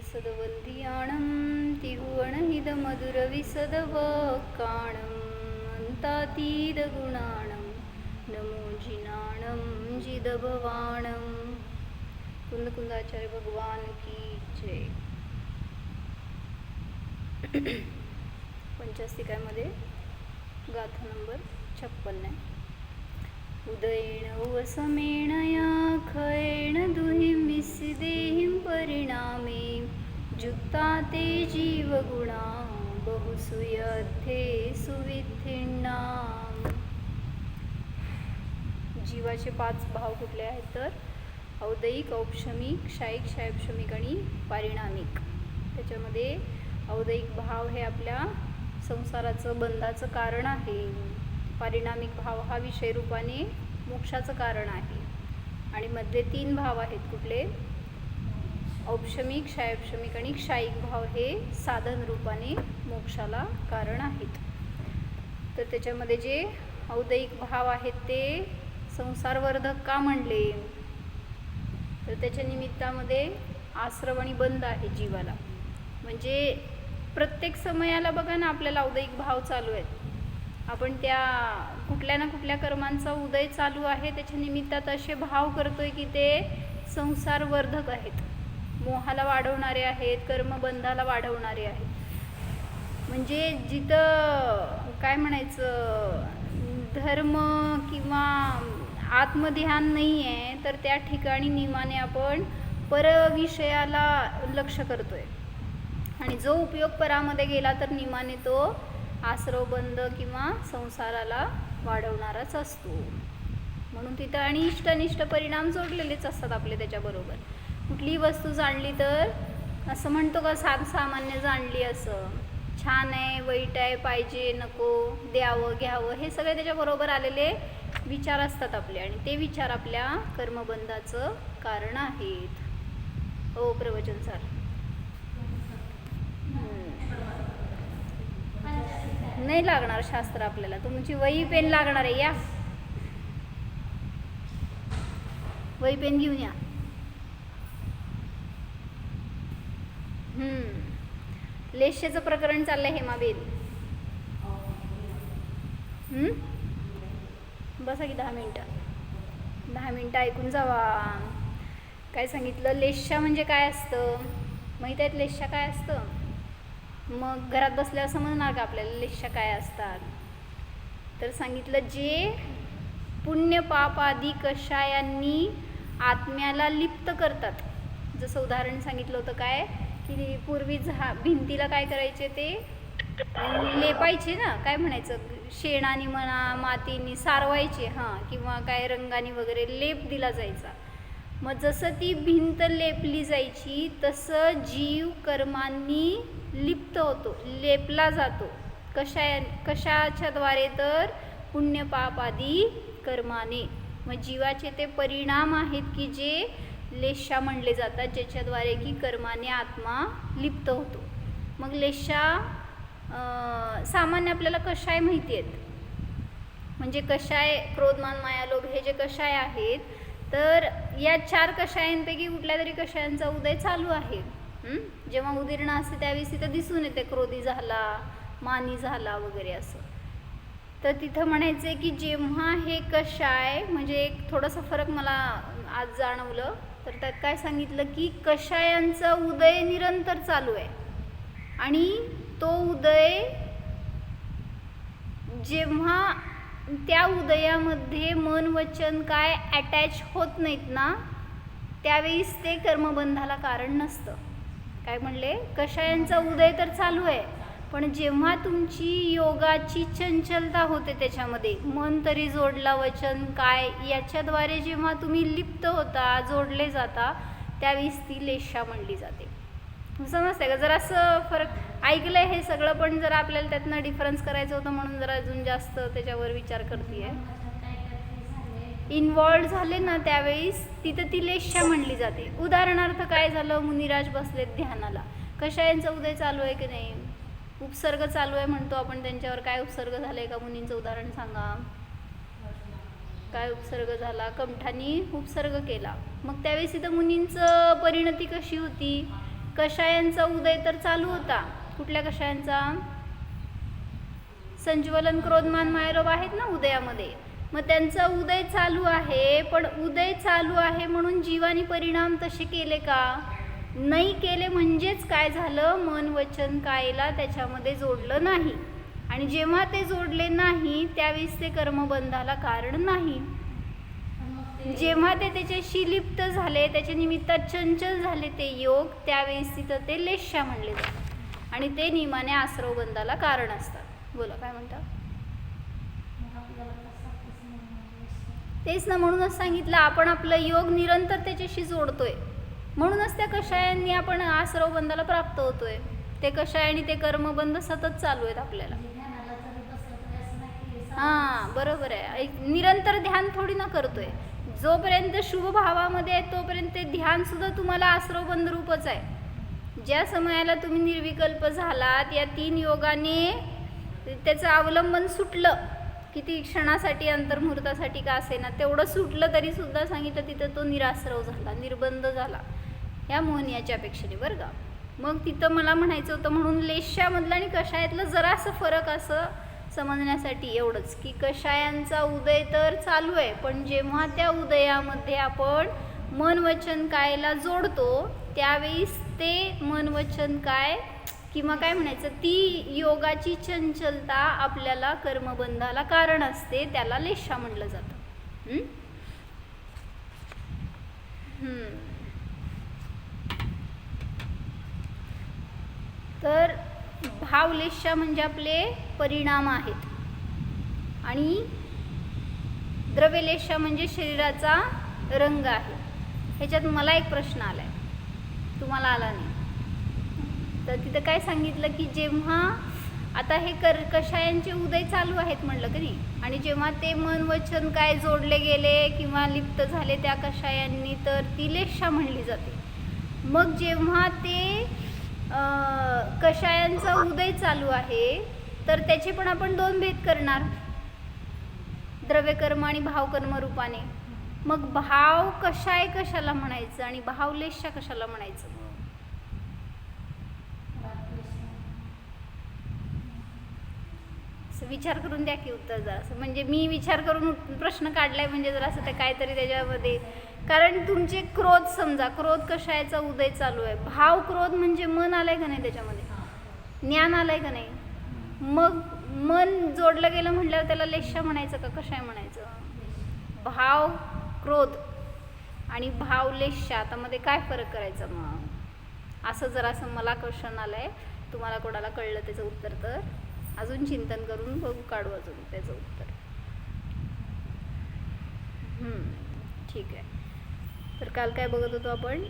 सदवल्लियाणं तिरुवणहितमधुरविसदवक्काणं अन्तातीतगुणाणं नमो जिनाणं जिदभवाणं। कुंदकुंदाचार्य भगवान की जय। पंचास्तिकामध्ये गाथा नंबर 56 आहे. उदयेन वसमेण या खयेण दुहिं विसिदेहिं परिणामे जुक्ता ते जीवगुणा बहुसूयर्थे सुविधिन्नाम। जीवाचे 5 भाव कुठले आहेत तर औदयिक, औपशमिक, क्षायिक, क्षायपशमिक आणि पारिणामिक. त्याच्यामध्ये औदयिक भाव हे आपल्या संसाराचं बंधाचं कारण आहे. पारिणामिक भाव हा विषय रूपाने मोक्षाचं कारण आहे. आणि मधले 3 भाव आहेत कुठले? औपशमिक, क्षायपशमिक आणि क्षायिक भाव हे साधन रूपाने मोक्षाला कारण आहेत. तर त्याच्यामध्ये जे औदयिक भाव आहेत ते संसारवर्धक का म्हणले तर त्याच्या निमित्तामध्ये आश्रव आणि बंध आहे जीवाला. म्हणजे प्रत्येक समयाला बघा ना आपल्याला औदयिक भाव चालू आहेत. आपण त्या कुठल्या ना कुठल्या कर्मांचा उदय चालू आहे, त्याच्या निमित्तात असे भाव करतोय की ते संसारवर्धक आहेत, मोहाला वाढवणारे आहेत, कर्मबंधाला वाढवणारे आहेत. म्हणजे जिथं काय म्हणायचं धर्म किंवा आत्मध्यान नाही आहे तर त्या ठिकाणी नियमाने आपण परविषयाला लक्ष करतोय. आणि जो उपयोग परामध्ये गेला तर नियमाने तो आश्रवबंध किंवा संसाराला वाढवणाराच असतो. म्हणून तिथं आणि इष्ट अनिष्ट परिणाम जोडलेलेच असतात आपले त्याच्याबरोबर. कुठलीही वस्तू जाणली तर असं म्हणतो का सामान्य जाणली असं छान आहे, वाईट आहे, पाहिजे, नको, द्यावं, घ्यावं, हे सगळे त्याच्याबरोबर आलेले विचार असतात आपले. आणि ते विचार आपल्या कर्मबंधाचं कारण आहेत. हो प्रवचन सर. नाही लागणार शास्त्र आपल्याला, तुमची वही पेन लागणार आहे. या वही पेन घेऊन या. लेश्याचं प्रकरण चाललंय हेमाबेन. बसा की 10 मिनटं ऐकून जावा. काय सांगितलं? लेश्या म्हणजे काय असतं माहीत आहेत? लेश्या काय असतं? मग घरात बसल्यावर समजणार का आपल्याला लेश्या काय असतात? तर सांगितलं जे पुण्य पाप आदी कषायांनी आत्म्याला लिप्त करतात. जसं उदाहरण सांगितलं होतं काय की पूर्वी भिंतीला काय करायचे ते लेपायचे ना, काय म्हणायचं शेणाने म्हणा मातीने सारवायचे किंवा काय रंगाने वगैरे लेप दिला जायचा. मग जसं ती भिंत लेपली जायची तसं जीव कर्मांनी लिप्त होतो, लेपला जातो. कशाच्याद्वारे तर पुण्य पाप आदी कर्माने. मग जीवाचे ते परिणाम आहेत की जे लेश्या म्हणले जातात, ज्याच्याद्वारे की कर्माने आत्मा लिप्त होतो. मग लेश्या सामान्य आपल्याला कषाय माहिती आहेत. म्हणजे कषाय क्रोध मान माया लोभ हे जे कषाय आहेत तर या 4 कषायांपैकी कुठल्या तरी कषायांचा उदय चालू आहे. जेव्हा उदीर्ण असते त्यावेळेस तिथं दिसून येते क्रोधी झाला, मानी झाला वगैरे असं. तर तिथं म्हणायचं की जेव्हा हे कषाय म्हणजे एक थोडासा फरक मला आज जाणवलं. तर त्यात काय सांगितलं की कषायांचा उदय निरंतर चालू आहे आणि तो उदय जेव्हा त्या उदयामध्ये मन वचन काय अटॅच होत नाहीत ना त्यावेळेस ते कर्मबंधाला कारण नसतं. काय म्हणले? कषायांचा उदय तर चालू आहे पण जेव्हा तुमची योगाची चंचलता होते त्याच्यामध्ये मन तरी जोडला वचन काय याच्याद्वारे जेव्हा तुम्ही लिप्त होता, जोडले जाता, त्यावेळेस ती लेशा म्हणली जाते. समजते का? जरा असं फरक ऐकलंय हे सगळं पण जरा आपल्याला त्यातनं डिफरन्स करायचं होतं म्हणून जरा अजून जास्त त्याच्यावर विचार करते. इन्वॉल्व झाले ना त्यावेळेस तिथं ती लेशा म्हणली जाते. उदाहरणार्थ काय झालं, मुनिराज बसलेत ध्यानाला, कषायांचा उदय चालू आहे की नाही, उपसर्ग चालू आहे म्हणतो आपण त्यांच्यावर. काय उपसर्ग झालाय का मुनींचं उदाहरण सांगा. काय उपसर्ग झाला? कंठानी उपसर्ग केला. मग त्यावेळेस इथं मुनींचं परिणती कशी होती? कषायांचा उदय तर चालू होता. कुठल्या कषायांचा? संज्वलन, क्रोधमान, मायलोभ आहेत ना उदयामध्ये. मग त्यांचा उदय चालू आहे, पण उदय चालू आहे म्हणून जीवानी परिणाम तसे केले का? नाही केले. म्हणजेच काय झालं? मन वचन कायला त्याच्यामध्ये जोडलं नाही. आणि जेव्हा ते जोडले नाही त्यावेळेस ते कर्मबंधाला कारण नाही. जेव्हा ते त्याच्याशी लिप्त झाले, त्याच्या निमित्तात चंचल झाले ते योग, त्यावेळेस तिथं ते लेश्या म्हणले जातात आणि ते नियमाने आश्रवबंधाला कारण असतात. बोला काय म्हणता? तेच ना, म्हणूनच सांगितलं आपण आपलं योग निरंतर त्याच्याशी जोडतोय. म्हणूनच त्या कषायांनी आपण आश्रवबंधाला प्राप्त होतोय. ते कषाय आणि ते कर्मबंध सतत चालू आहेत आपल्याला. हां बरोबर आहे. निरंतर ध्यान थोडी ना करतोय. जोपर्यंत शुभ भावामध्ये आहे तोपर्यंत ते ध्यान सुद्धा तुम्हाला आश्रवबंध रूपच आहे. ज्या समयाला तुम्ही निर्विकल्प झालात, या 3 योगाने त्याचं अवलंबन सुटलं, किती क्षणासाठी अंतर्मुहूर्तासाठी का असेना तेवढं सुटलं तरी सुद्धा सांगितलं तिथं तो निराश्रव झाला, निर्बंध झाला या मोहनियाच्या अपेक्षेने बरं का. मग तिथं मला म्हणायचं होतं म्हणून लेश्यामधलं आणि कषायातलं जरासं फरक असं समजण्यासाठी एवढंच की कषायांचा उदय तर चालू आहे, पण जेव्हा त्या उदयामध्ये आपण मन वचन कायला जोडतो त्यावेळेस ते मन वचन काय किंवा काय म्हणायचं ती योगाची चंचलता आपल्याला कर्मबंधाला कारण असते, त्याला लेशा म्हटलं जातं. तर भावलेशा म्हणजे आपले परिणाम आहेत आणि द्रव्यलेशा म्हणजे शरीराचा रंग आहे. ह्याच्यात मला एक प्रश्न आलाय, तुम्हाला आला नाही. तर तिथं काय सांगितलं की जेव्हा आता हे कषायांचे उदय चालू आहेत म्हणलं की नाही, आणि जेव्हा ते मन वचन काय जोडले गेले किंवा लिप्त झाले त्या कषायांनी तर ती लेशा म्हणली जाते. मग जेव्हा ते कषायांचा उदय चालू आहे तर त्याचे पण आपण 2 भेद करणार, द्रव्यकर्म आणि भावकर्म रूपाने. मग भाव कषाय कशाला म्हणायचं आणि भावलेशा कशाला म्हणायचं? विचार करून द्या की उत्तर जरा. म्हणजे मी विचार करून प्रश्न काढलाय म्हणजे जरा असं ते काहीतरी त्याच्यामध्ये, कारण तुमचे क्रोध समजा क्रोध कशाचा उदय चालू आहे, भाव क्रोध म्हणजे मन आलंय का नाही त्याच्यामध्ये, ज्ञान आलंय का नाही, मग मन जोडलं गेलं म्हटल्यावर त्याला लेशा म्हणायचं का कशाय म्हणायचं? भाव क्रोध आणि भाव लेशा आता मध्ये काय फरक करायचा मग? असं जरासं मला क्वेश्चन आलंय. तुम्हाला कोणाला कळलं त्याचं उत्तर तर अजून चिंतन करून बघू, काढू अजून त्याचं उत्तर. ठीक आहे. तर काल काय बघत होतो आपण?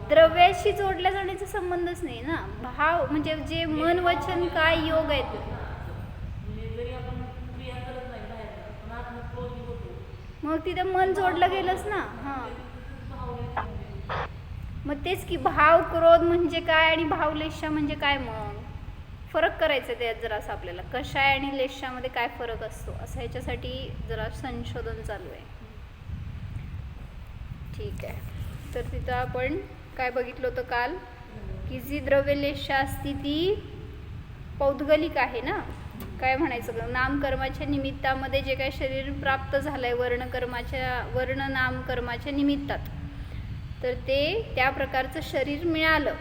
द्रव्याशी जोडल्या जाण्याचा संबंधच नाही ना. भाव म्हणजे जे मन वचन काय योग आहेत, मग तिथं मन जोडलं गेलंच ना. हां मग तेच की भाव क्रोध म्हणजे काय आणि भाव लेशा म्हणजे काय, मग फरक करायचं त्यात जरासं आपल्याला. कषाय आणि लेशामध्ये काय फरक असतो असं ह्याच्यासाठी जरा संशोधन चालू आहे. ठीक आहे. तर तिथं आपण काय बघितलं होतं काल की जी द्रव्यलेशा असती ती पौद्गलिक आहे ना. काय म्हणायचं, नामकर्माच्या निमित्तामध्ये जे काय शरीर प्राप्त झालंय वर्ण नामकर्माच्या निमित्तात, तर ते त्या प्रकारचं शरीर मिळालं.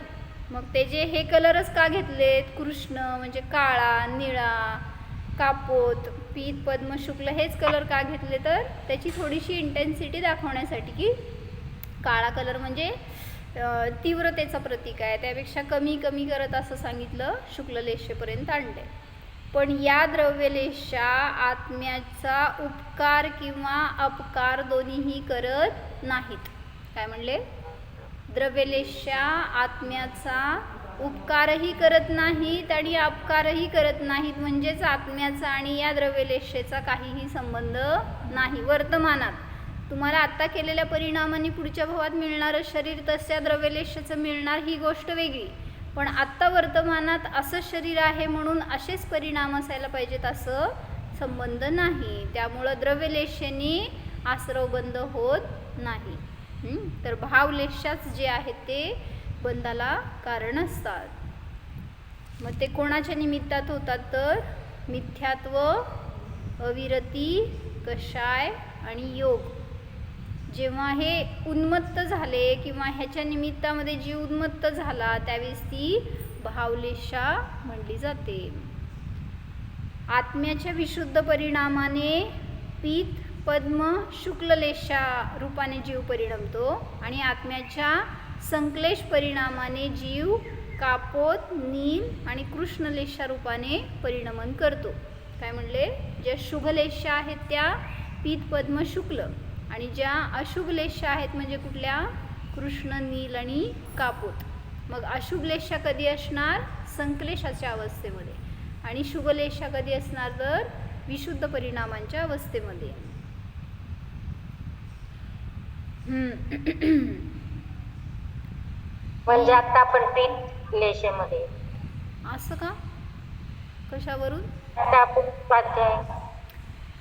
मग ते जे हे कलरच का घेतलेत, कृष्ण म्हणजे काळा, निळा, कापोत, पीत, पद्म, शुक्ल हेच कलर का घेतले, तर त्याची थोडीशी इंटेन्सिटी दाखवण्यासाठी की काळा कलर म्हणजे तीव्रतेचा प्रतीक आहे, त्यापेक्षा कमी कमी करत असं सांगितलं, शुक्ललेशेपर्यंत आणले. पण या द्रव्यलेशा आत्म्याचा उपकार किंवा अपकार दोन्हीही करत नाहीत. काय म्हणले? द्रव्यलेशा आत्म्याचा उपकारही करत नाहीत आणि अपकारही करत नाहीत. म्हणजेच आत्म्याचा आणि या द्रव्यलेशेचा काहीही संबंध नाही. वर्तमानात तुम्हाला आत्ता केलेल्या परिणामाने पुढच्या भावात मिळणारं शरीर तशा द्रव्यलेशाचं मिळणार ही गोष्ट वेगळी, पण आत्ता वर्तमानात असं शरीर आहे म्हणून असेच परिणाम असायला पाहिजेत असं संबंध नाही. त्यामुळं द्रव्यलेशाने आसरव बंद होत नाही. तर भावलेशाच जे आहेत ते बंधाला कारण असतात. मग ते कोणाच्या निमित्तात होतात तर मिथ्यात्व, अविरती, कषाय आणि योग. जेव्हा हे उन्मत्त झाले किंवा ह्याच्या निमित्तामध्ये जीव उन्मत्त झाला त्यावेळेस ती भावलेशा म्हणली जाते. आत्म्याच्या विशुद्ध परिणामाने पीत, पद्म, शुक्ललेशा रूपाने जीव परिणमतो आणि आत्म्याच्या संक्लेश परिणामाने जीव कापोत, नील आणि कृष्णलेशा रूपाने परिणमन करतो. काय म्हणले? ज्या शुभलेशा आहेत त्या पीत, पद्म, शुक्ल आणि ज्या अशुभलेशा आहेत म्हणजे कुठल्या? कृष्ण, नील आणि कापोत. मग अशुभलेशा कधी असणार? संक्लेशाच्या अवस्थेमध्ये. आणि शुभलेशा कधी असणार तर विशुद्ध परिणामांच्या अवस्थेमध्ये. म्हणजे आता आपण पीत लेशेमध्ये. असं का? कशावरून? आता आपण स्वाध्याय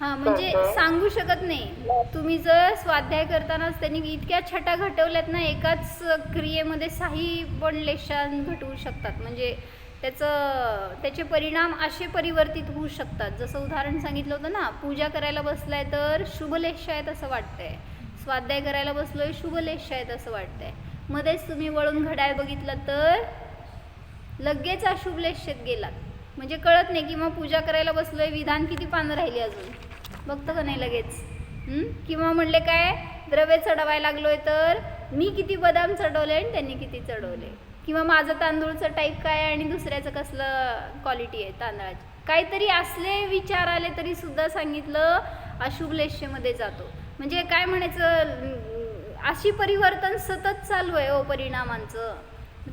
हां, म्हणजे सांगू शकत नाही. तुम्ही जर स्वाध्याय करतानाच त्यांनी इतक्या छटा घटवल्यात ना, एकाच क्रियेमध्ये 6 पण लेशा घटवू शकतात. म्हणजे त्याचे परिणाम असे परिवर्तित होऊ शकतात. जसं उदाहरण सांगितलं होतं ना, पूजा करायला बसलाय तर शुभलेशा आहेत असं वाटतंय, स्वाध्याय करायला बसलोय शुभलेशा आहेत असं वाटतंय. मध्येच तुम्ही वळून घड्याळ बघितलं तर लगेच अशुभलेशेत गेलात. म्हणजे कळत नाही. किंवा पूजा करायला बसलोय, विधान किती पानं राहिली अजून बघतो का नाही लगेच. किंवा म्हणले काय, द्रव्य चढवायला लागलोय तर मी किती बदाम चढवले आणि त्यांनी किती चढवले. किंवा माझं तांदूळचं टाईप काय आणि दुसऱ्याचं कसलं क्वालिटी आहे तांदळाची. काहीतरी असले विचार आले तरी सुद्धा सांगितलं अशुभलेशेमध्ये जातो. म्हणजे काय म्हणायचं, अशी परिवर्तन सतत चालू आहे परिणामांचं.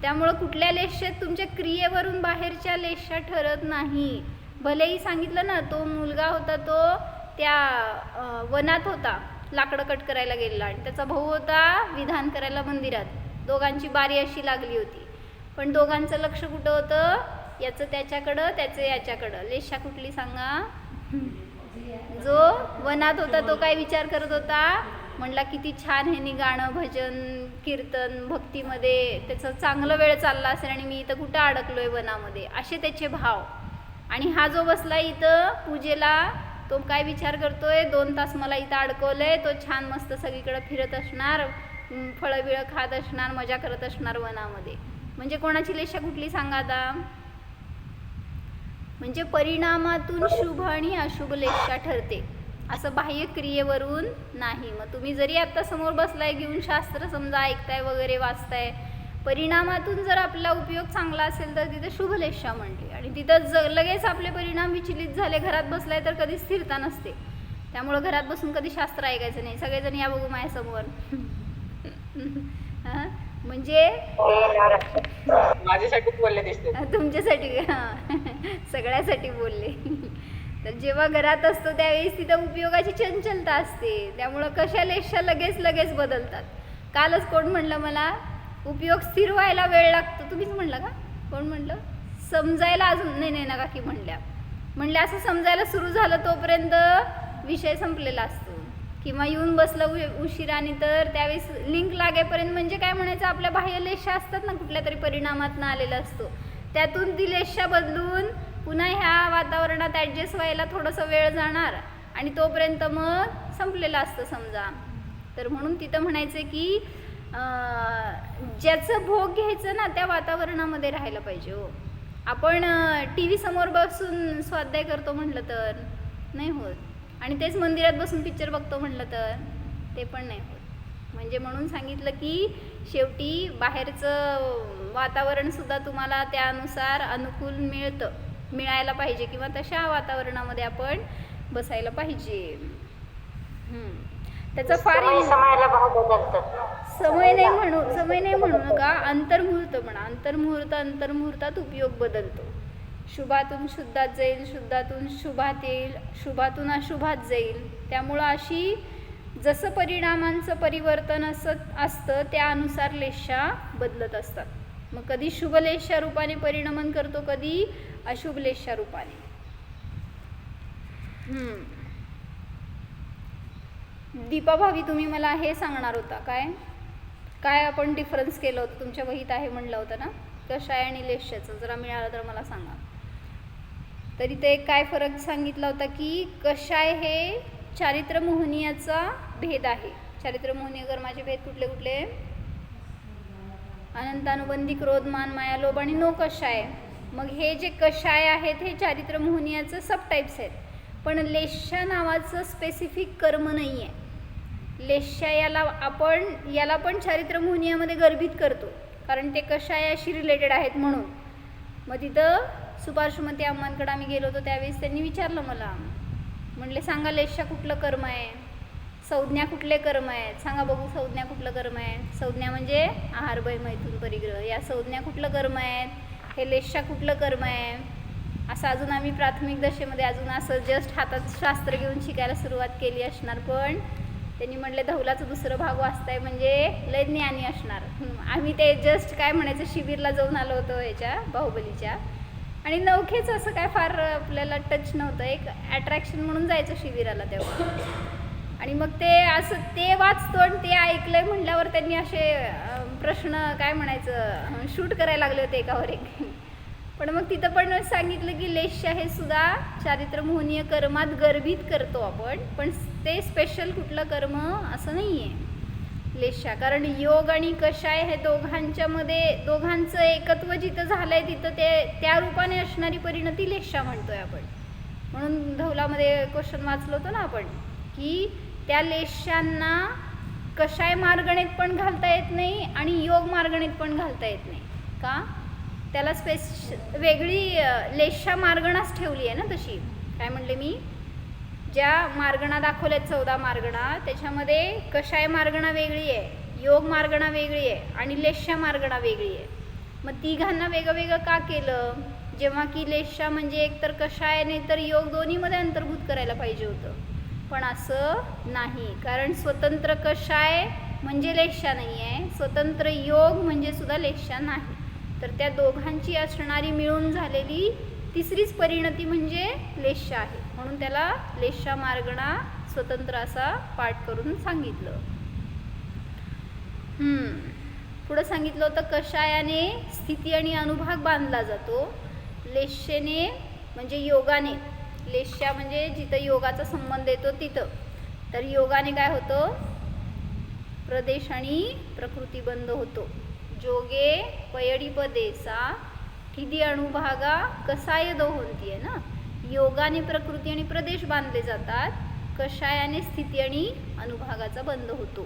त्यामुळं कुठल्या लेशात तुमच्या क्रियेवरून बाहेरच्या लेशा ठरत नाही. भलेही सांगितलं ना, तो मुलगा होता तो त्या वनात होता, लाकडं कट करायला गेलेला आणि त्याचा भाऊ होता विधान करायला मंदिरात. दोघांची बारी अशी लागली होती. पण दोघांचं लक्ष कुठं होतं? याचं त्याच्याकडं, त्याचं याच्याकडं. लेशा कुठली सांगा? जो वनात होता तो काय विचार करत होता? म्हणला किती छान ह्यानी गाणं, भजन, कीर्तन, भक्तीमध्ये त्याचं चांगलं वेळ चालला असेल आणि मी इथं कुठं अडकलोय वनामध्ये, असे त्याचे भाव. आणि हा जो बसला इथं पूजेला तो काय विचार करतोय? 2 तास मला इथं अडकवलंय. तो छान मस्त सगळीकडे फिरत असणार, फळं बिळं खात असणार, मजा करत असणार वनामध्ये. म्हणजे कोणाची लेशा कुठली सांगा आता? म्हणजे परिणामातून शुभ आणि अशुभ लेशा ठरते, असं बाह्य क्रियेवरून नाही. मग तुम्ही जरी आता समोर बसलाय घेऊन शास्त्र समजा ऐकताय वगैरे वाचताय, परिणामातून जर आपला उपयोग चांगला असेल तर तिथे शुभलेशा म्हणते. आणि तिथं लगेच आपले परिणाम विचलित झाले, घरात बसलाय तर कधी स्थिरता नसते. त्यामुळं घरात बसून कधी शास्त्र ऐकायचं नाही. सगळेजण या बघू माझ्यासमोर. म्हणजे माझ्यासाठी बोलले दिसते, तुमच्यासाठी सगळ्यासाठी बोलले. तर जेव्हा घरात असतो त्यावेळेस तिथं उपयोगाची चंचलता असते. त्यामुळं कशा लेशा लगेच बदलतात. कालच कोण म्हणलं मला, उपयोग स्थिर व्हायला वेळ लागतो. तुम्हीच म्हणलं का? कोण म्हणलं? समजायला अजून नाही नका की म्हणल्या असं समजायला सुरू झालं तोपर्यंत विषय संपलेला असतो. किंवा येऊन बसलं उशिराने तर त्यावेळेस लिंक लागेपर्यंत, म्हणजे काय म्हणायचं, आपल्या बाह्य लेशा असतात ना कुठल्या तरी परिणामातनं आलेला असतो, त्यातून ती लेशा बदलून पुन्हा ह्या वातावरणात ॲडजस्ट व्हायला थोडंसं वेळ जाणार आणि तोपर्यंत मग संपलेलं असतं समजा. तर म्हणून तिथं म्हणायचं की ज्याचं भोग घ्यायचं ना त्या वातावरणामध्ये राहायला पाहिजे. हो, आपण टी व्ही समोर बसून स्वाध्याय करतो म्हटलं तर नाही होत, आणि तेच मंदिरात बसून पिक्चर बघतो म्हटलं तर ते पण नाही होत. म्हणजे म्हणून सांगितलं की शेवटी बाहेरचं वातावरणसुद्धा तुम्हाला त्यानुसार अनुकूल मिळायला पाहिजे किंवा तशा वातावरणामध्ये आपण बसायला पाहिजे. त्याचा फार समय नाही म्हणू नका, अंतर्मुहूर्त म्हणा. अंतर्मुहूर्तात उपयोग बदलतो. शुभातून शुद्धात जाईल, शुद्धातून शुभात येईल, शुभातून अशुभात जाईल. त्यामुळं अशी जसं परिणामांचं परिवर्तन असतं त्यानुसार लेशा बदलत असतात. मग कधी शुभ लेशा रूपाने परिणमन करतो, कधी अशुभ लेशा रूपाने. दीपाभावी तुम्ही मला हे सांगणार होता, काय काय आपण डिफरन्स केलं होतं, तुमच्या वहीत आहे म्हणलं होतं ना, कशाय आणि लेशाचं. जरा मिळालं तर मला सांगा. तरी ते काय फरक सांगितला होता की कशाय हे चारित्र मोहनीयाचा भेद आहे. चारित्र मोहनीय कर्माचे भेद कुठले कुठले? अनंतानुबंधी, क्रोध, मान, माया, लोभ आणि नो कशाय. मग हे जे कशाय आहेत हे चारित्र मोहनीयाचं सब टाईप्स आहेत, पण लेशा नावाचं स्पेसिफिक कर्म नाही आहे. लेशा याला पण चारित्र मोहनीयामध्ये गर्भित करतो, कारण ते कशायाशी रिलेटेड आहेत म्हणून. मग तिथं सुपार्श्वमती अम्मांकडे आम्ही गेलो होतो त्यावेळेस त्यांनी विचारलं मला, म्हणले सांगा लेशा कुठलं कर्म आहे, संज्ञा कुठले कर्म आहेत, सांगा बघू संज्ञा कुठलं कर्म आहे. संज्ञा म्हणजे आहार, भय, मैथुन, परिग्रह, या संज्ञा कुठलं कर्म आहेत, हे लेशा कुठलं कर्म आहे. असं अजून आम्ही प्राथमिक दशेमध्ये अजून असं जस्ट हातात शास्त्र घेऊन शिकायला सुरुवात केली असणार, पण त्यांनी म्हणले धौलाचं दुसरं भाग वाचताय म्हणजे लय ज्ञानी असणार. आम्ही ते जस्ट काय म्हणायचं शिबिरला जाऊन आलो होतो याच्या बाहुबलीच्या, आणि नवखेच असं काय फार आपल्याला टच नव्हतं, एक अट्रॅक्शन म्हणून जायचं शिबिराला तेव्हा. आणि मग ते असं ते वाचतो आणि ते ऐकलंय म्हटल्यावर त्यांनी असे प्रश्न काय म्हणायचं शूट करायला लागले होते एकावर एक. पण मग तिथं पण सांगितलं की लेशा हे सुद्धा चारित्र मोहनीय कर्मात गर्भित करतो आपण, पण ते स्पेशल कुठलं कर्म असं नाही आहे लेशा. कारण योग आणि कशाय हे दोघांचं एकत्व जिथं झालंय तिथं ते त्या रूपाने असणारी परिणती लेशा म्हणतोय आपण. म्हणून धौलामध्ये क्वेश्चन वाचलो होतो ना आपण की त्या लेशांना कशाय मार्गणेत पण घालता येत नाही आणि योग मार्गणेत पण घालता येत नाही. का? त्याला वेगळी लेशा मार्गणाच ठेवली आहे ना तशी. काय म्हणले मी, ज्या मार्गणा दाखवल्यात 14 मार्गणा, त्याच्यामध्ये कशाय मार्गणा वेगळी आहे, योग मार्गणा वेगळी आहे आणि लेशा मार्गणा वेगळी आहे. मग तिघांना वेगळं वेगळं का केलं, जेव्हा की लेशा म्हणजे एकतर कशाय नाही तर योग दोन्हीमध्ये अंतर्भूत करायला पाहिजे होतं. पण असं नाही, कारण स्वतंत्र कशाय म्हणजे लेशा नाही आहे, स्वतंत्र योग म्हणजे सुद्धा लेशा नाही. तर त्या दोघांची असणारी मिळून झालेली तिसरीच परिणती म्हणजे लेशा आहे. म्हणून त्याला लेशा मार्गणा स्वतंत्र असा पाठ करून सांगितलं. पुढं सांगितलं होतं कशायाने स्थिती आणि अनुभाग बांधला जातो, लेशेने म्हणजे योगाने, लेशा म्हणजे जिथं योगाचा संबंध येतो तिथं, तर योगाने काय होतं प्रदेश आणि प्रकृती बंद होतो. जोगे पयडी पदेसा ठिदी अणुभागा कसाय दोहंती आहे ना, योगाने प्रकृती आणि प्रदेश बांधले जातात, कशायाने स्थिती आणि अनुभागाचा बंद होतो.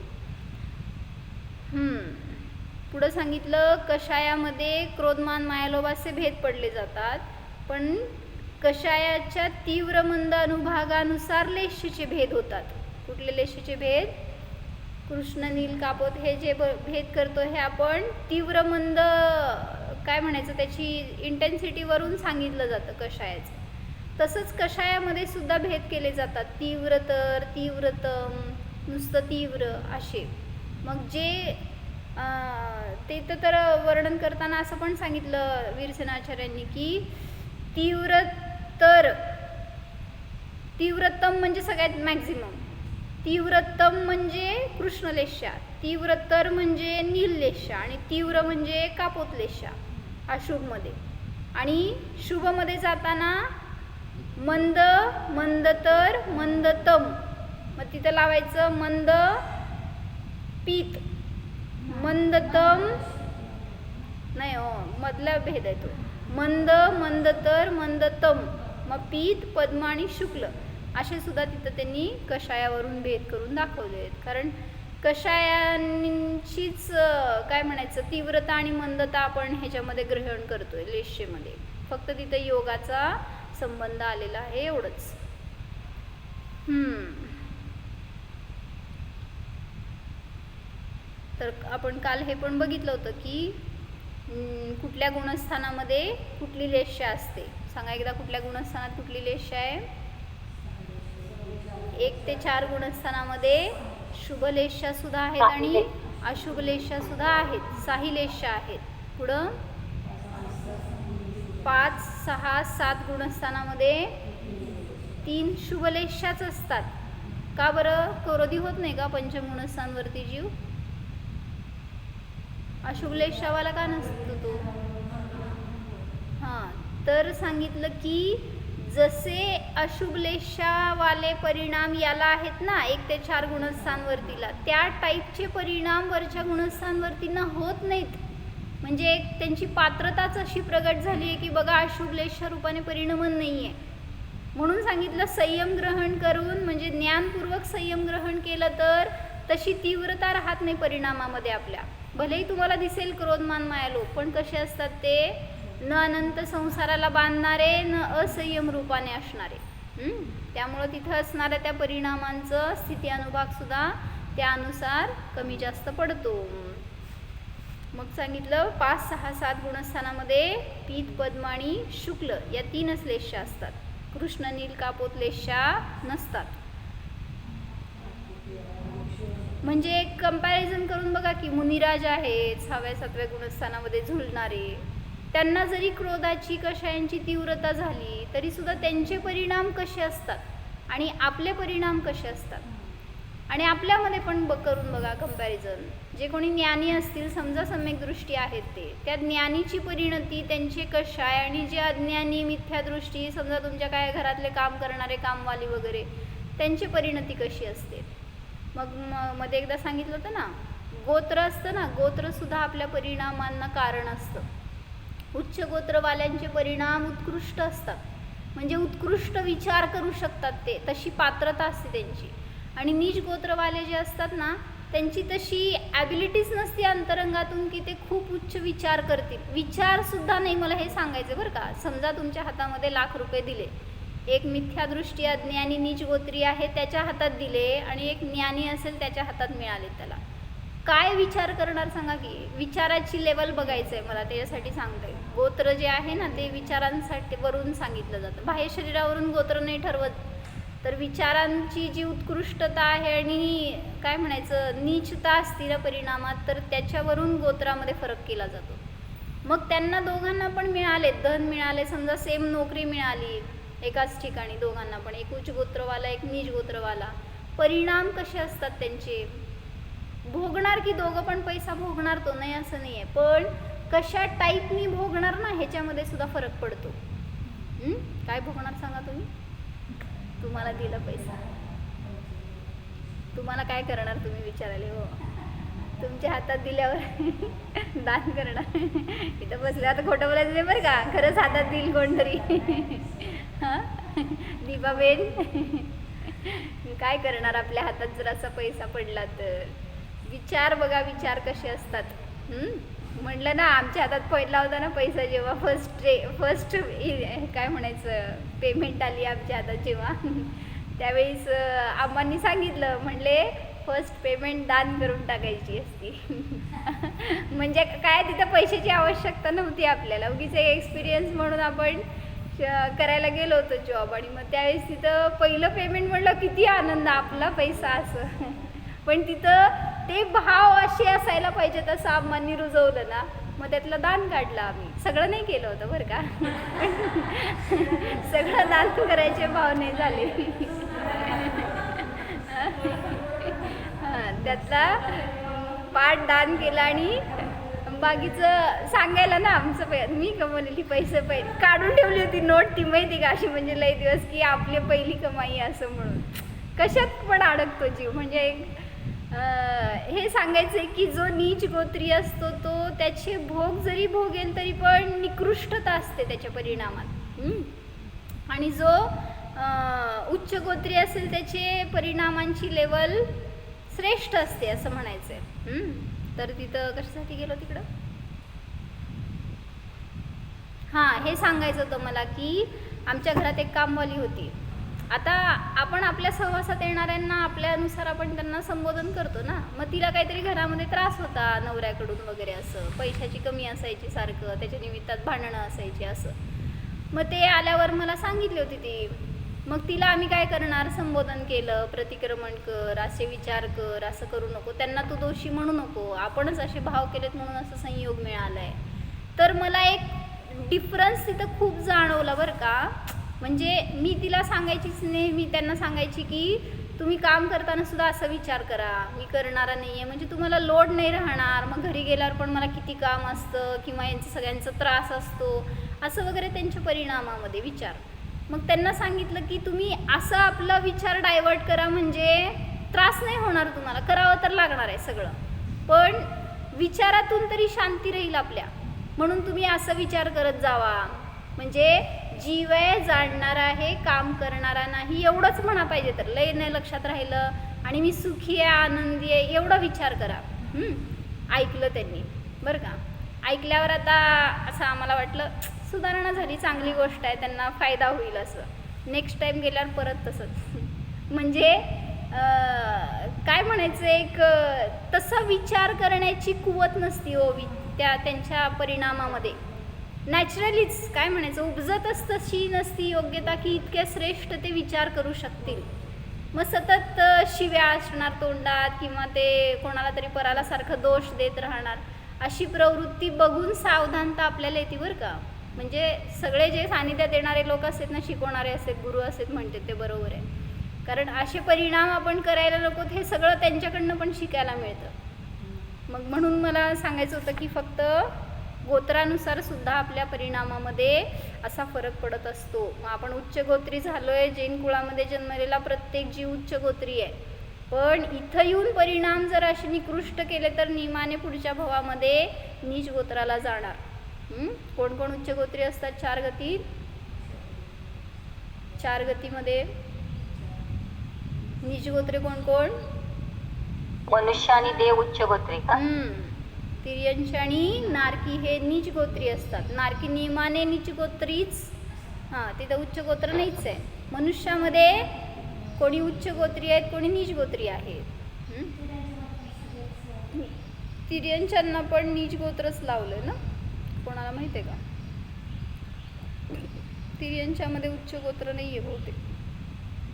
पुढं सांगितलं कशायामध्ये क्रोधमान मायालोभाचे भेद पडले जातात, पण कशायाच्या तीव्र मंद अनुभागानुसार लेशीचे भेद होतात. कुठले लेशीचे भेद? कृष्ण नील कापोत हे जे भेद करतो हे आपण तीव्र मंद काय म्हणायचं त्याची इंटेन्सिटीवरून सांगितलं जातं कशायाचं. तसंच कशायामध्ये सुद्धा भेद केले जातात, तीव्रतर, तीव्रतम, नुसतं तीव्र असे. मग जे ते तर वर्णन करताना असं पण सांगितलं वीरसेनाचार्यांनी की तीव्रतम म्हणजे सगळ्यात मॅक्झिमम, तीव्रतम म्हणजे कृष्णलेशा, तीव्रतर म्हणजे नीललेशा आणि तीव्र म्हणजे कापोतलेशा अशुभमध्ये. आणि शुभमध्ये जाताना मंद, मंदतर, मंदतम, मग तिथं लावायचं मंद पीत, मंदतम नाही हो मधला भेद आहे तो, मंद, मंदतर, मंदतम, मग पीत, पद्म आणि शुक्ल असे सुद्धा तिथं त्यांनी कषायावरून भेद करून दाखवले आहेत. कारण कषायांचीच काय म्हणायचं तीव्रता आणि मंदता आपण ह्याच्यामध्ये ग्रहण करतोय लेशेमध्ये, फक्त तिथं योगाचा संबंध आलेला आहे एवढंच. तर आपण काल हे पण बघितलं होतं की कुठल्या गुणस्थानामध्ये कुठली लेशा असते. सांगा एकदा, कुठल्या गुणस्थानात कुठली लेशा आहे? 1 ते 4 गुणस्थानामध्ये शुभ लेशा सुद्धा आहेत आणि अशुभ लेशा सुद्धा आहेत, 6 लेशा आहेत. पुढं 5, 6, 7 गुणस्थानामध्ये 3 शुभलेशाच असतात. का बरं? करोधी होत नाही का पंचम गुणस्थानवरती जीव? अशुभलेशावाला का नसतो तो? हां, तर सांगितलं की जसे अशुभलेशावाले परिणाम याला आहेत ना 1 ते 4 गुणस्थानवरतीला, त्या टाईपचे परिणाम वरच्या गुणस्थानवरती ना होत नाहीत. म्हणजे एक त्यांची पात्रताच अशी प्रगट झाली आहे की बघा अशुभलेशा रूपाने परिणमन नाही आहे. म्हणून सांगितलं संयम ग्रहण करून, म्हणजे ज्ञानपूर्वक संयम ग्रहण केलं तर तशी तीव्रता राहत नाही परिणामामध्ये आपल्या. भलेही तुम्हाला दिसेल क्रोध मान माया लोभ, पण कसे असतात ते? न अनंत संसाराला बांधणारे, न असंयम रूपाने असणारे. त्यामुळं तिथं असणाऱ्या त्या परिणामांचं स्थिती अनुभाग सुद्धा त्यानुसार कमी जास्त पडतो. मग सांगितलं 5, 6, 7 गुणस्थानामध्ये पीत, पद्म आणि शुक्ल या 3च लेशा असतात. कृष्ण, नील, कापोत लेशा नसतात. म्हणजे एक कंपॅरिझन करून बघा की मुनिराज आहेत 6व्या 7व्या गुणस्थानामध्ये झुलणारे, त्यांना जरी क्रोधाची कषायांची तीव्रता झाली तरी सुद्धा त्यांचे परिणाम कसे असतात आणि आपले परिणाम कसे असतात. आणि आपल्यामध्ये पण करून बघा कंपॅरिझन. जे कोणी ज्ञानी असतील, समजा सम्यक दृष्टी आहेत ते, त्या ज्ञानीची परिणती, त्यांचे कषाय, आणि जे अज्ञानी मिथ्यादृष्टी, समजा तुमच्या काय घरातले काम करणारे कामवाली वगैरे, त्यांची परिणती कशी असते. मग मध्ये एकदा सांगितलं होतं ना, गोत्र असतं ना, गोत्रसुद्धा आपल्या परिणामांना कारण असतं. उच्च गोत्रवाल्यांचे परिणाम उत्कृष्ट असतात, म्हणजे उत्कृष्ट विचार करू शकतात ते, तशी पात्रता असते त्यांची. आणि नीच गोत्रवाले जे असतात ना, त्यांची तशी ॲबिलिटीज नसते अंतरंगातून की ते खूप उच्च विचार करतील. विचारसुद्धा नाही, मला हे सांगायचं बरं का. समजा तुमच्या हातामध्ये ₹1,00,000 दिले, एक मिथ्यादृष्टी अज्ञानी नीच गोत्री आहे त्याच्या हातात दिले, आणि एक ज्ञानी असेल त्याच्या हातात मिळाले, त्याला काय विचार करणार सांगा की? विचाराची लेवल बघायचं आहे मला, त्याच्यासाठी सांगते. गोत्र जे आहे ना ते विचारांसाठी वरून सांगितलं जातं, बाह्य शरीरावरून गोत्र नाही ठरवत. तर विचारांची जी उत्कृष्टता आहे आणि काय म्हणायचं नीचता असती ना परिणामात, तर त्याच्यावरून गोत्रामध्ये फरक केला जातो. मग त्यांना दोघांना पण मिळाले, धन मिळाले, समजा सेम नोकरी मिळाली एकाच ठिकाणी दोघांना पण, एक उच्च गोत्रवाला एक नीच गोत्रवाला, परिणाम कसे असतात त्यांचे? भोगणार की दोघं पण पैसा भोगणार, तो नाही असं नाही आहे, पण कशा टाईपनी भोगणार ना ह्याच्यामध्ये सुद्धा फरक पडतो. काय भोगणार सांगा तुम्ही? तुम्हाला दिला पैसा, तुम्हाला काय करणार तुम्ही विचाराले? हो, तुमच्या हातात दिल्यावर दान करणार. इथं बसले आता खोटं बोलायचं नाही बरं का, खरंच हातात देईल कोणतरी. हां दीपाबेन, काय करणार आपल्या हातात जर असा पैसा पडला तर? विचार बघा, विचार कसे असतात. म्हटलं ना, आमच्या हातात पहिला होता ना पैसा, जेव्हा फर्स्ट काय म्हणायचं पेमेंट आली आमच्या हातात जेव्हा, त्यावेळेस आम्हांनी सांगितलं, म्हणले फर्स्ट पेमेंट दान करून टाकायची असती. म्हणजे काय, तिथं पैशाची आवश्यकता नव्हती आपल्याला, उगीच एक एक्सपिरियन्स म्हणून आपण करायला गेलो होतो जॉब, आणि मग त्यावेळेस तिथं पहिलं पेमेंट म्हटलं किती आनंद, आपला पैसा असं. पण तिथं ते भाव असे असायला पाहिजे, तसं आम्हांनी रुजवलं ना, मग त्यातलं दान काढलं आम्ही. सगळं नाही केलं होतं बरं का, सगळं दान करायचे भाव नाही झाले. हां, त्यातला पाठ दान केला, आणि बाकीचं सांगायला ना, आमचं मी कमवलेली पैसे काढून ठेवली होती नोट, ती माहिती का अशी, म्हणजे लई दिवस की आपली पहिली कमाई असं म्हणून. कशात पण अडकतो जीव. म्हणजे हे सांगायचं आहे की जो नीच गोत्री असतो तो त्याचे भोग जरी भोगेल तरी पण निकृष्टता असते त्याच्या परिणामात. आणि जो उच्च गोत्री असेल त्याचे परिणामांची लेवल श्रेष्ठ असते असं म्हणायचं आहे. तर तिथं कशासाठी गेलो तिकडं? हां, हे सांगायचं होतं मला की आमच्या घरात एक कामवाली होती. आता आपण आपल्या सहवासात येणाऱ्यांना आपल्यानुसार आपण त्यांना संबोधन करतो ना, मग तिला काहीतरी घरामध्ये त्रास होता नवऱ्याकडून वगैरे, असं पैशाची कमी असायची सारखं, त्याच्या निमित्तात भांडणं असायची असं. मग ते आल्यावर मला सांगितली होती ती. मग तिला आम्ही काय करणार, संबोधन केलं, प्रतिक्रमण कर, असे विचार कर, असं करू नको, त्यांना तू दोषी म्हणू नको, आपणच असे भाव केलेत म्हणून असं संयोग मिळाला आहे. तर मला एक डिफरन्स तिथं खूप जाणवला बरं का. म्हणजे मी तिला सांगायचीच नेहमी त्यांना सांगायची की तुम्ही काम करताना सुद्धा असा विचार करा, मी करणारा नाही आहे, म्हणजे तुम्हाला लोड नाही राहणार, मग घरी गेल्यावर पण मला किती काम असतं किंवा यांचं सगळ्यांचा त्रास असतो असं वगैरे त्यांच्या परिणामामध्ये विचार. मग त्यांना सांगितलं की तुम्ही असा आपला विचार डायवर्ट करा, म्हणजे त्रास नाही होणार तुम्हाला, करावं तर लागणार आहे सगळं, पण विचारातून तरी शांती राहील आपल्या, म्हणून तुम्ही असा विचार करत जावा. म्हणजे जीव आहे, जाणणारा आहे, काम करणारा नाही, एवढंच म्हणा पाहिजे तर, लय नाही लक्षात राहिलं, आणि मी सुखी आहे, आनंदी आहे, एवढा विचार करा. ऐकलं त्यांनी बरं का. ऐकल्यावर आता असं आम्हाला वाटलं सुधारणा झाली, चांगली गोष्ट आहे, त्यांना फायदा होईल असं. नेक्स्ट टाईम गेल्यावर परत तसंच. म्हणजे काय म्हणायचं, एक तसा विचार करण्याची कुवत नसती हो त्यांच्या परिणामामध्ये. नॅचरलीच काय म्हणायचं, उपजतच तशी नसती योग्यता की इतक्या श्रेष्ठ ते विचार करू शकतील. मग सतत शिव्या असणार तोंडात किंवा ते कोणाला तरी पराला सारखं दोष देत राहणार, अशी प्रवृत्ती बघून सावधानता आपल्याला येते बरं का. म्हणजे सगळे जे सानिध्यात येणारे लोक असतात ना, शिकवणारे असतात, गुरु असतात म्हणतात ते बरोबर आहे. कारण असे परिणाम आपण करायला नको, हे सगळं त्यांच्याकडनं पण शिकायला मिळतं. मग म्हणून मला सांगायचं होतं की फक्त गोत्रानुसार सुद्धा आपल्या परिणामामध्ये असा फरक पडत असतो. मग आपण उच्चगोत्री झालोय, जैन कुळामध्ये जन्मलेला प्रत्येक जीव उच्चगोत्री आहे, पण इथं येऊन परिणाम जर असे निकृष्ट केले तर नियमाने पुढच्या भवामध्ये नीच गोत्राला जाणार. कोण कोण उच्चगोत्री असतात? चार गतीमध्ये नीच गोत्रे कोण कोण? मनुष्य आणि देव उच्चगोत्री का? तिर्यंश आणि नारकी हे नीच गोत्री असतात. नारकी नियमाने नीच गोत्रीच, तिथं उच्च गोत्र नाहीच आहे. मनुष्यामध्ये कोणी उच्च गोत्री आहेत, कोणी नीच गोत्री आहेत. तिर्यंशांना पण नीच गोत्रच लावलं ना, कोणाला माहिती आहे का? तिर्यंशामध्ये उच्च गोत्र नाही आहे बहुतेक,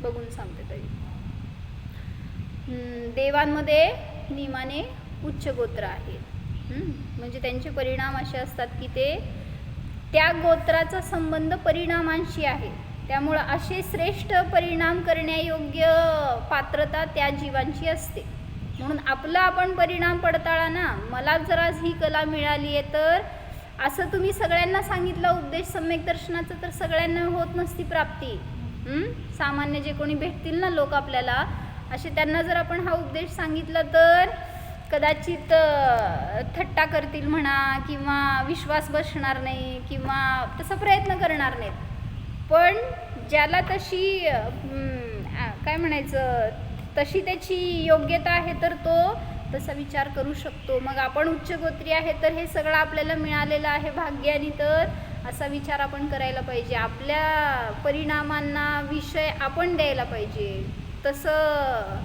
बघून सांगते तरी. देवांमध्ये नियमाने उच्च गोत्र आहेत. म्हणजे त्यांचे परिणाम असे असतात की ते त्या गोत्राचा संबंध परिणामांशी आहे, त्यामुळं असे श्रेष्ठ परिणाम करण्यायोग्य पात्रता त्या जीवांची असते. म्हणून आपला आपण परिणाम पडताळा ना. मला जर आज ही कला मिळाली आहे तर असं तुम्ही सगळ्यांना सांगितलं उपदेश सम्यक दर्शनाचं तर सगळ्यांना होत नसती प्राप्ती. सामान्य जे कोणी भेटतील ना लोक आपल्याला, असे त्यांना जर आपण हा उपदेश सांगितला तर कदाचित थट्टा करतील म्हणा, किंवा विश्वास बसणार नाही, किंवा तसा प्रयत्न करणार नाहीत. पण ज्याला तशी काय म्हणायचं, तशी त्याची योग्यता आहे तर तो तसा विचार करू शकतो. मग आपण उच्चगोत्री आहे तर हे सगळं आपल्याला मिळालेलं आहे भाग्याने, तर असा विचार आपण करायला पाहिजे. आपल्या परिणामांना विषय आपण द्यायला पाहिजे, तसं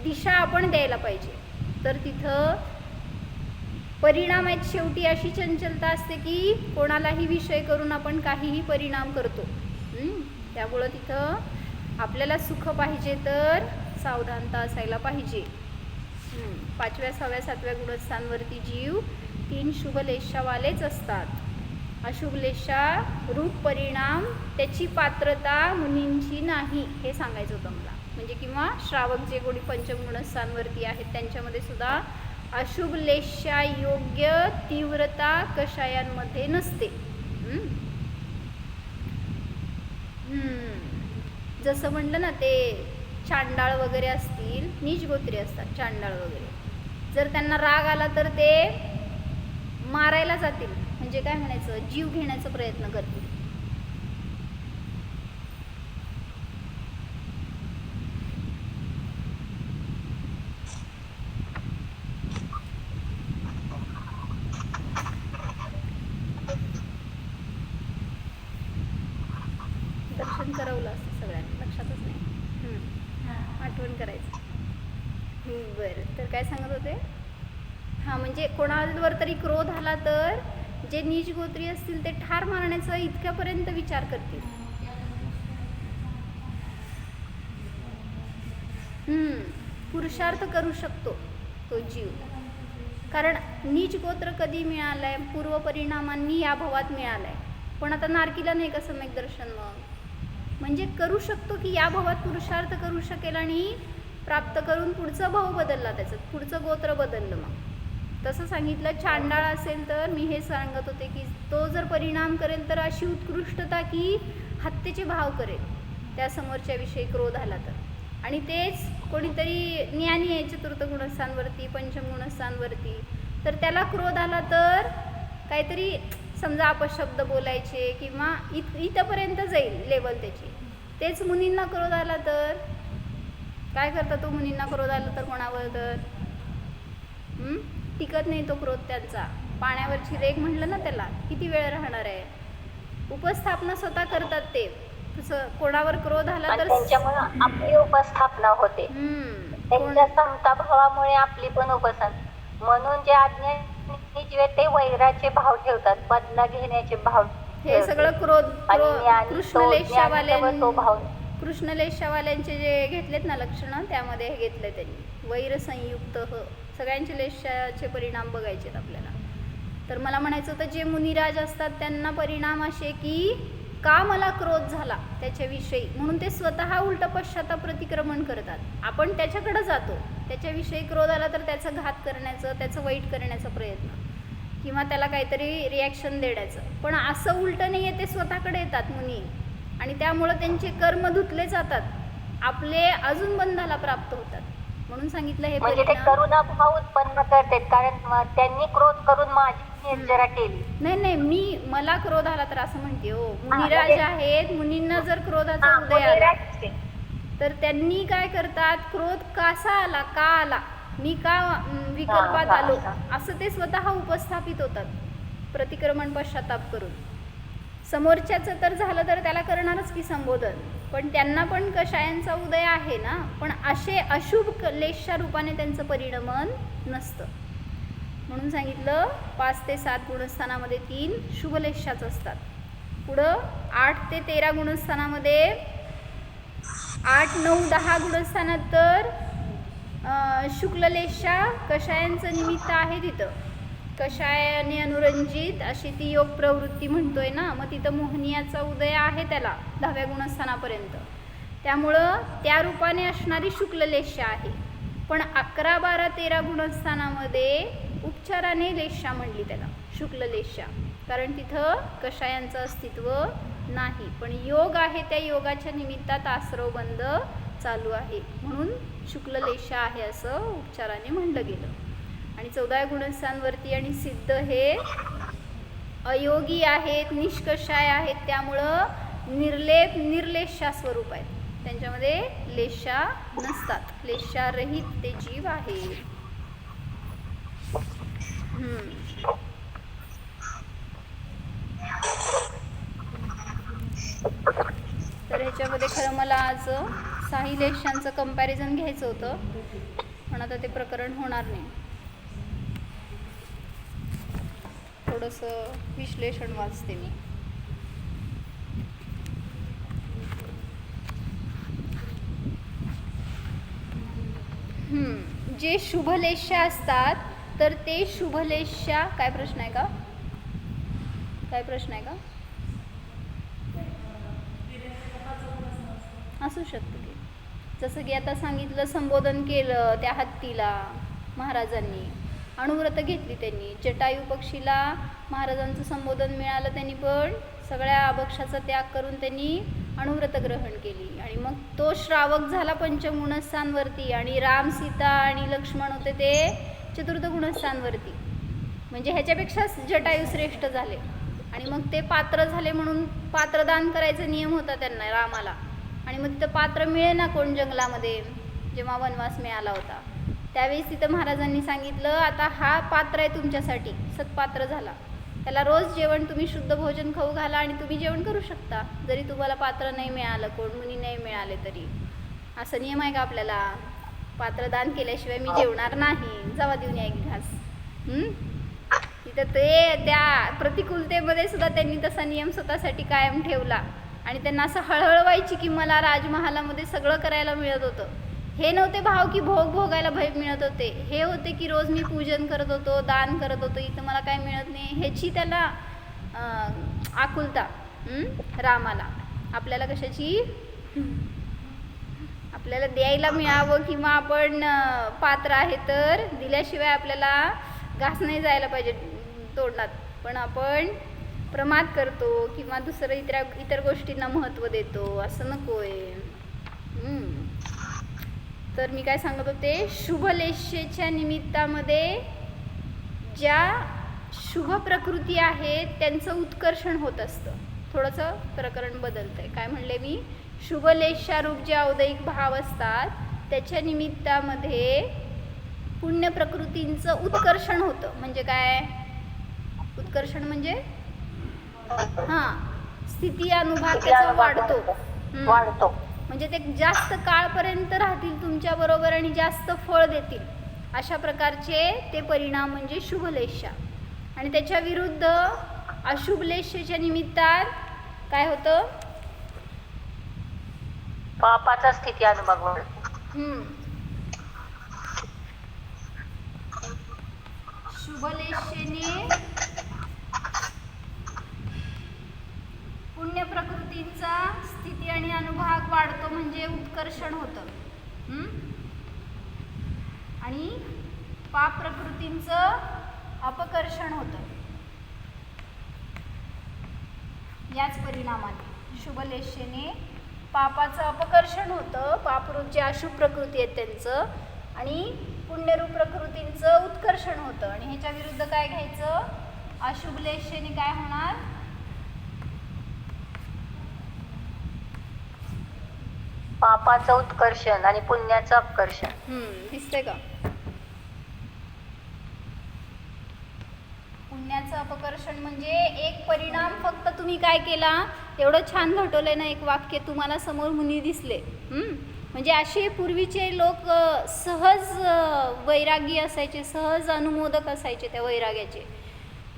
दिशा आपण द्यायला पाहिजे. तर तिथं परिणाम आहेत. शेवटी अशी चंचलता असते की कोणालाही विषय करून आपण काहीही परिणाम करतो. त्यामुळं तिथं आपल्याला सुख पाहिजे तर सावधानता असायला पाहिजे. 5व्या 6व्या 7व्या गुणस्थांवरती जीव 3 शुभलेशावालेच असतात. अशुभलेशा रूप परिणाम त्याची पात्रता मुनींची नाही, हे सांगायचं होतं मला. म्हणजे किंवा श्रावक जे कोणी पंचम गुणस्थांवरती आहेत त्यांच्यामध्ये सुद्धा अशुभलेशा योग्य तीव्रता कषायांमध्ये नसते. जसं म्हटलं ना, ते चांडाळ वगैरे असतील, नीच गोत्री असतात चांडाळ वगैरे, जर त्यांना राग आला तर ते मारायला जातील, म्हणजे काय म्हणायचं, जीव घेण्याचा प्रयत्न करतील. दर्शन करवलं असतं सगळ्यांना, लक्षातच नाही, आठवण करायचं. बरं, तर काय सांगत होते? म्हणजे कोणावर तरी क्रोध आला तर जे नीच गोत्री असतील ते ठार मारण्याचा इतक्यापर्यंत विचार करतील. पुरुषार्थ करू शकतो तो जीव. कारण नीच गोत्र कधी मिळालं आहे, पूर्वपरिणामांनी या भावात मिळालं आहे. पण आता नारकीला नाही का सम्यक दर्शन, मग म्हणजे करू शकतो की या भावात पुरुषार्थ करू शकेल आणि प्राप्त करून पुढचा भाव बदलला, त्याचं पुढचं गोत्र बदललं. मग तसं सांगितलं. चांडाळ असेल तर मी हे सांगत होते की तो जर परिणाम करेल तर अशी उत्कृष्टता की हत्येचे भाव करेल त्या समोरच्या विषयी क्रोध आला तर. आणि तेच कोणीतरी ज्ञानी आहे चतुर्थ गुणस्थांवरती, पंचम गुणस्थांवरती, तर त्याला क्रोध आला तर काहीतरी समजा अपशब्द बोलायचे किंवा इथंपर्यंत जाईल लेवल त्याची. तेच मुनींना क्रोध आला तर काय करता, तो मुनींना क्रोध आला तर कोणावर तर टिकत नाही तो क्रोध त्यांचा. पाण्यावरची रेग म्हटलं ना त्याला, किती वेळ राहणार आहे. उपस्थापना स्वतः करतात ते. तसं कोणावर क्रोध आला तर त्यांच्यामुळे आपली उपस्थापना होते, त्यांच्या समताभावामुळे आपली पण उपस्थापना. म्हणून जे आज्ञा ते वैराचे भाव ठेवतात, बदला घेण्याचे भाव. हे सगळं क्रोध तो भाव कृष्णलेशावाल्यांचे जे घेतलेत ना लक्षणं, त्यामध्ये हे घेतलं त्यांनी. वैर संयुक्त सगळ्यांचे लेशाचे परिणाम बघायचे आहेत आपल्याला. तर मला म्हणायचं होतं जे मुनिराज असतात त्यांना परिणाम असे की का मला क्रोध झाला त्याच्याविषयी, म्हणून ते स्वतः उलट पश्चाताप प्रतिक्रमण करतात. आपण त्याच्याकडे जातो, त्याच्याविषयी क्रोध आला तर त्याचा घात करण्याचं, त्याचं वाईट करण्याचा प्रयत्न किंवा त्याला काहीतरी रिॲक्शन देण्याचं. पण असं उलट नाही आहे, ते स्वतःकडे येतात मुनी आणि त्यामुळं त्यांचे कर्म धुतले जातात, आपले अजून बंधाला प्राप्त होतात. म्हणून सांगितलं हे म्हणजे ते करुणा भाव उत्पन्न करतात, कारण त्यांनी क्रोध करून माझी निर्जरा केली. नाही मला क्रोध आला तर असं म्हणते हो. मुनिराज आहेत, मुनींना जर क्रोधाचा उदय आला तर त्यांनी काय करतात, क्रोध कसा आला, का आला, मी का विकल्पात आलो, असं ते स्वतः उपस्थापित होतात प्रतिक्रमण पश्चाताप करून. समोरच्याचं तर झालं तर त्याला करणारच की संबोधन, पण त्यांना पण कषायांचा उदय आहे ना, पण असे अशुभ लेशच्या रूपाने त्यांचं परिणमन नसतं. म्हणून सांगितलं 5 ते 7 गुणस्थानामध्ये 3 शुभलेशाच असतात. पुढं 8 ते 13 गुणस्थानामध्ये 8, 9, 10 गुणस्थानात तर शुक्ललेशा कषायांचं निमित्त आहे. तिथं कषायाने अनुरंजित अशी ती योग प्रवृत्ती म्हणतोय ना, मग तिथं मोहनियाचा उदय आहे त्याला 10व्या गुणस्थानापर्यंत. त्यामुळं त्या रूपाने असणारी शुक्ललेशा आहे. पण 11, 12, 13 गुणस्थानामध्ये उपचाराने लेशा म्हणली त्याला, शुक्ललेशा, कारण तिथं कषायांचं अस्तित्व नाही, पण योग आहे. त्या योगाच्या निमित्तात आश्रवबंध चालू आहे, म्हणून शुक्ललेशा आहे असं उपचाराने म्हणलं गेलं. आणि 14व्या गुणस्थांवरती आणि सिद्ध हे अयोगी आहेत, निष्कषाय आहेत, त्यामुळं निर्लेप निर्लेशा स्वरूप आहेत. त्यांच्यामध्ये लेशा नसतात, लेशारहित ते जीव आहे. तर ह्याच्यामध्ये खरं मला आज 6 लेशांचं कंपॅरिझन घ्यायचं होतं, पण आता ते प्रकरण होणार नाही. थोडंसं विश्लेषण वाचते मी. जे शुभलेशा असतात तर ते शुभलेशा, काय प्रश्न आहे का, काय प्रश्न आहे का, असू शकतं की. जसं की आता सांगितलं, संबोधन केलं त्या हत्तीला महाराजांनी, अणुव्रत घेतली त्यांनी. जटायू पक्षीला महाराजांचं संबोधन मिळालं, त्यांनी पण सगळ्या अभक्षाचा त्याग करून त्यांनी अणुव्रत ग्रहण केली. आणि मग तो श्रावक झाला पंचगुणस्थांवरती, आणि राम, सीता आणि लक्ष्मण होते ते चतुर्थ गुणस्थांवरती. म्हणजे ह्याच्यापेक्षा जटायू श्रेष्ठ झाले. आणि मग ते पात्र झाले म्हणून पात्रदान करायचा नियम होता त्यांना रामाला. आणि मग तिथं पात्र मिळे ना कोण जंगलामध्ये, जेव्हा वनवास मिळाला होता त्यावेळेस तिथं महाराजांनी सांगितलं, आता हा पात्र आहे तुमच्यासाठी, सत्पात्र झाला, त्याला रोज जेवण तुम्ही शुद्ध भोजन खाऊ घाला आणि तुम्ही जेवण करू शकता, जरी तुम्हाला पात्र नाही मिळालं, कोण मुनी नाही मिळाले तरी. असं नियम आहे का आपल्याला, पात्रदान केल्याशिवाय मी जेवणार नाही, जावा देऊन या एक घास. तिथं ते त्या प्रतिकूलतेमध्ये सुद्धा त्यांनी तसा नियम स्वतःसाठी कायम ठेवला. आणि त्यांना असं हळहळ व्हायची की मला राजमहालामध्ये सगळं करायला मिळत होतं, हे नव्हते भाव की भोग भोगायला मिळत होते, हे होते की रोज मी पूजन करत होतो, दान करत होतो, इथं मला काय मिळत नाही ह्याची त्याला आकुलता रामाला. आपल्याला कशाची? आपल्याला द्यायला मिळावं किंवा आपण पात्र आहे तर दिल्याशिवाय आपल्याला घास नाही जायला पाहिजे तोंडात, पण आपण प्रमाद करतो किंवा दुसरं इतर गोष्टींना महत्त्व देतो, असं नकोय. तर मी काय सांगत होते, शुभलेशेच्या निमित्तामध्ये ज्या शुभ प्रकृती आहेत त्यांचं उत्कर्षण होत असतं. थोडंसं प्रकरण बदलतंय. काय म्हणले मी? शुभलेशारूप जे औदयिक भाव असतात त्याच्या निमित्तामध्ये पुण्य प्रकृतींचं उत्कर्षण होतं. म्हणजे काय उत्कर्षण? म्हणजे स्थिती अनुभाग त्याचा वाढतो. म्हणजे ते जास्त काळपर्यंत राहतील तुमच्या बरोबर आणि जास्त फळ देतील, अशा प्रकारचे ते परिणाम म्हणजे शुभलेशा. आणि त्याच्या विरुद्ध अशुभलेशेच्या निमित्तात काय होतं? पापाचा स्थिती अनुभव वाढतो. शुभलेशेने पुण्य प्रकृतींचा स्थिती आणि अनुभाग वाढतो म्हणजे उत्कर्षण होतं. आणि पाप प्रकृतींचं अपकर्षण होतं. याच परिणामाने शुभलेशेने पापाचं अपकर्षण होतं, पापरूप जे अशुभ प्रकृती आहेत त्यांचं, आणि पुण्यरूप प्रकृतींचं उत्कर्षण होतं. आणि ह्याच्या विरुद्ध काय घ्यायचं? अशुभलेशेने काय होणार? पापाचं उत्कर्षण आणि पुण्याचं अपकर्षण. दिसतंय का? पुण्याचं अपकर्षण म्हणजे एक परिणाम फक्त तुम्ही काय केला, एवढं छान घटवलंय ना एक वाक्य, तुम्हाला समोर मुनी दिसले. म्हणजे असे पूर्वीचे लोक सहज वैरागी असायचे, सहज अनुमोदक असायचे त्या वैराग्याचे.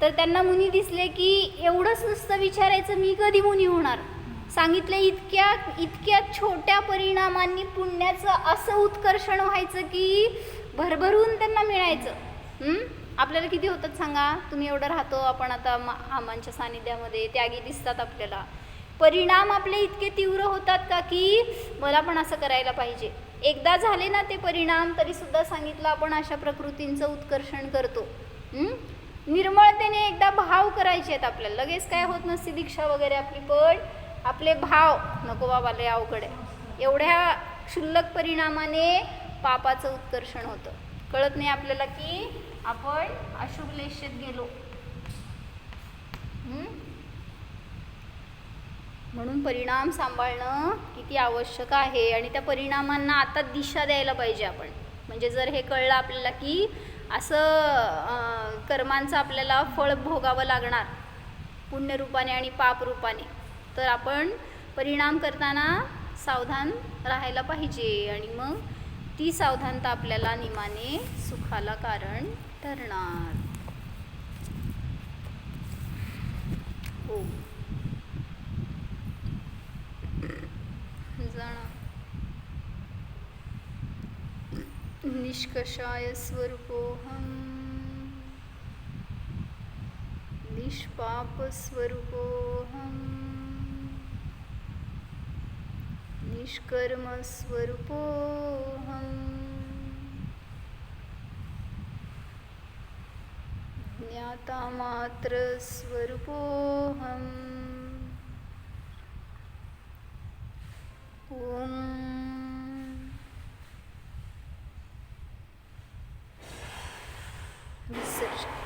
तर त्यांना मुनी दिसले की एवढंच नुसतं विचारायचं, मी कधी मुनी होणार? सांगितले इतक्या छोट्या परिणामांनी पुण्याचं असं उत्कर्षण व्हायचं की भरभरून त्यांना मिळायचं. आपल्याला किती होतात सांगा? तुम्ही एवढं राहतो आपण आता आमांच्या सानिध्यामध्ये, त्यागी दिसतात आपल्याला. परिणाम आपले इतके तीव्र होतात का की मला पण असं करायला पाहिजे. एकदा झाले ना ते परिणाम तरी सुद्धा सांगितलं आपण अशा प्रकृतींचं उत्कर्षण करतो. निर्मळतेने एकदा भाव करायचे आहेत आपल्याला, लगेच काय होत नसते दीक्षा वगैरे आपली, पण आपले भाव नको बाबा, लय अवघड आहे. एवढ्या क्षुल्लक परिणामाने पापाचं उत्कर्षण होतं. कळत नाही आपल्याला की आपण अशुभलेशेत गेलो. म्हणून परिणाम सांभाळणं किती आवश्यक आहे आणि त्या परिणामांना आता दिशा द्यायला पाहिजे आपण. म्हणजे जर हे कळलं आपल्याला की असं कर्मांचं आपल्याला फळ भोगावं लागणार पुण्यरूपाने आणि पापरूपाने, तर आपण परिणाम करताना सावधान राहायला पाहिजे. आणि मग ती सावधानता आपल्याला निमाने सुखाला कारण ठरणार. हो जाणा. निष्कषाय स्वरूपोऽहं निष्पाप स्वरूपोऽहं निष्कर्म स्वरूपोऽहं ज्ञाता मात्र स्वरूपोऽहं. ओम विसर्जन.